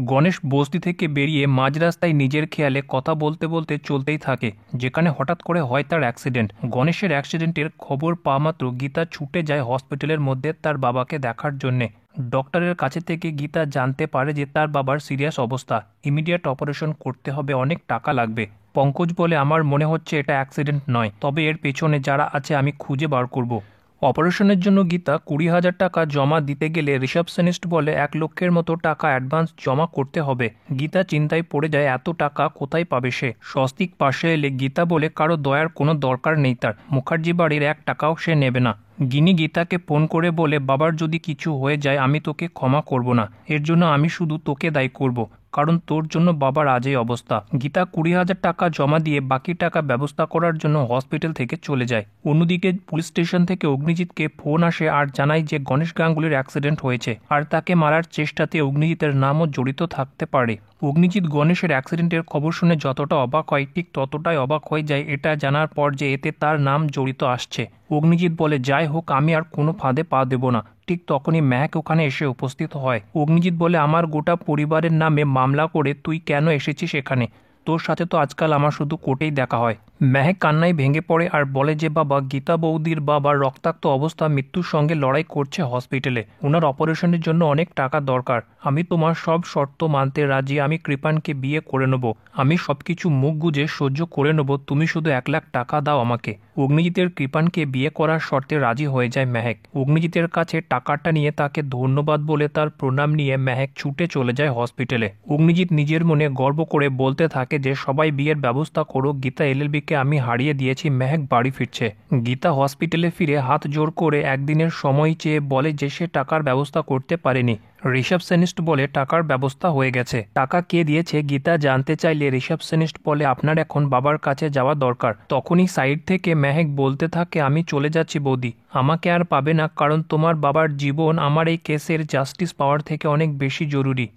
গণেশ বস্তি থেকে বেরিয়ে মাঝ রাস্তায় নিজের খেয়ালে কথা বলতে বলতে চলতেই থাকে, যেখানে হঠাৎ করে হয় তার অ্যাক্সিডেন্ট। গণেশের অ্যাক্সিডেন্টের খবর পাওয়া মাত্র গীতা ছুটে যায় হসপিটালের মধ্যে তার বাবাকে দেখার জন্যে। ডক্টরের কাছে থেকে গীতা জানতে পারে যে তার বাবার সিরিয়াস অবস্থা, ইমিডিয়েট অপারেশন করতে হবে, অনেক টাকা লাগবে। পঙ্কজ বলে, আমার মনে হচ্ছে এটা অ্যাক্সিডেন্ট নয়, তবে এর পেছনে যারা আছে আমি খুঁজে বার করব। অপারেশনের জন্য গীতা 20,000 টাকা জমা দিতে গেলে রিসেপশনিস্ট বলে 1 লক্ষের মতো টাকা অ্যাডভান্স জমা করতে হবে। গীতা চিন্তায় পড়ে যায়, এত টাকা কোথায় পাবে সে। স্বস্তিক পাশে এলে গীতা বলে কারো দয়ার কোনো দরকার নেই তার, মুখার্জি বাড়ির 1 টাকাও সে নেবে না। গিনি গীতাকে ফোন করে বলে, বাবার যদি কিছু হয়ে যায় আমি তোকে ক্ষমা করব না, এর জন্য আমি শুধু তোকে দায়ী করব, কারণ তোর জন্য বাবার আজ এই অবস্থা। গীতা 20,000 টাকা জমা দিয়ে বাকি টাকা ব্যবস্থা করার জন্য হসপিটাল থেকে চলে যায়। অন্যদিকে পুলিশ স্টেশন থেকে অগ্নিজিৎকে ফোন আসে আর জানায় যে গণেশ গাঙ্গুলির অ্যাক্সিডেন্ট হয়েছে আর তাকে মারার চেষ্টাতে অগ্নিজিতের নামও জড়িত থাকতে পারে। অগ্নিজিৎ গণেশের অ্যাক্সিডেন্টের খবর শুনে যতটা অবাক হয় ঠিক ততটাই অবাক হয়ে যায় এটা জানার পর যে এতে তার নাম জড়িত আসছে। অগ্নিজিৎ বলে, যাই হোক আমি আর কোনো ফাঁদে পা দেব না। ঠিক তখনই মেহক ওখানে এসে উপস্থিত হয়। অগ্নিজিৎ বলে, আমার গোটা পরিবারের নামে মামলা করে তুই কেন এসেছিস এখানে? তোর সাথে তো আজকাল আমার শুধু কোর্টেই দেখা হয়। মেহক কান্নায় ভেঙে পড়ে আর বলে যে বাবা, গীতা বৌদির বাবার রক্তাক্ত অবস্থা, মৃত্যুর সঙ্গে লড়াই করছে হসপিটালে, ওনার অপারেশনের জন্য অনেক টাকা দরকার। আমি তোমার সব শর্ত মানতে রাজি, আমি কৃপানকে বিয়ে করে নেব, আমি সবকিছু মুখ গুজে সহ্য করে নেব, তুমি শুধু 1 লাখ টাকা দাও আমাকে। অগ্নিজিতের কৃপানকে বিয়ে করার শর্তে রাজি হয়ে যায় মেহক। অগ্নিজিতের কাছে টাকাটা নিয়ে তাকে ধন্যবাদ বলে তার প্রণাম নিয়ে মেহক ছুটে চলে যায় হসপিটালে। অগ্নিজিৎ নিজের মনে গর্ব করে বলতে থাকে যে সবাই বিয়ের ব্যবস্থা করো, গীতা এলএলবিকে আমি হারিয়ে দিয়েছি। মেহক বাড়ি ফিরছে। গীতা হসপিটালে ফিরে হাত জোর করে একদিনের সময় চেয়ে বলে যে সে টাকার ব্যবস্থা করতে পারেনি। রিসেপশনিস্ট বলে টাকার ব্যবস্থা হয়ে গেছে। টাকা কে দিয়েছে গীতা জানতে চাইলে রিসেপশনিস্ট বলে আপনার এখন বাবার কাছে যাওয়া দরকার। তখনই সাইড থেকে মেহক বলতে থাকে, আমি চলে যাচ্ছি বৌদি, আমাকে আর পাবে না, কারণ তোমার বাবার জীবন আমার এই কেসের জাস্টিস পাওয়ার থেকে অনেক বেশি জরুরি।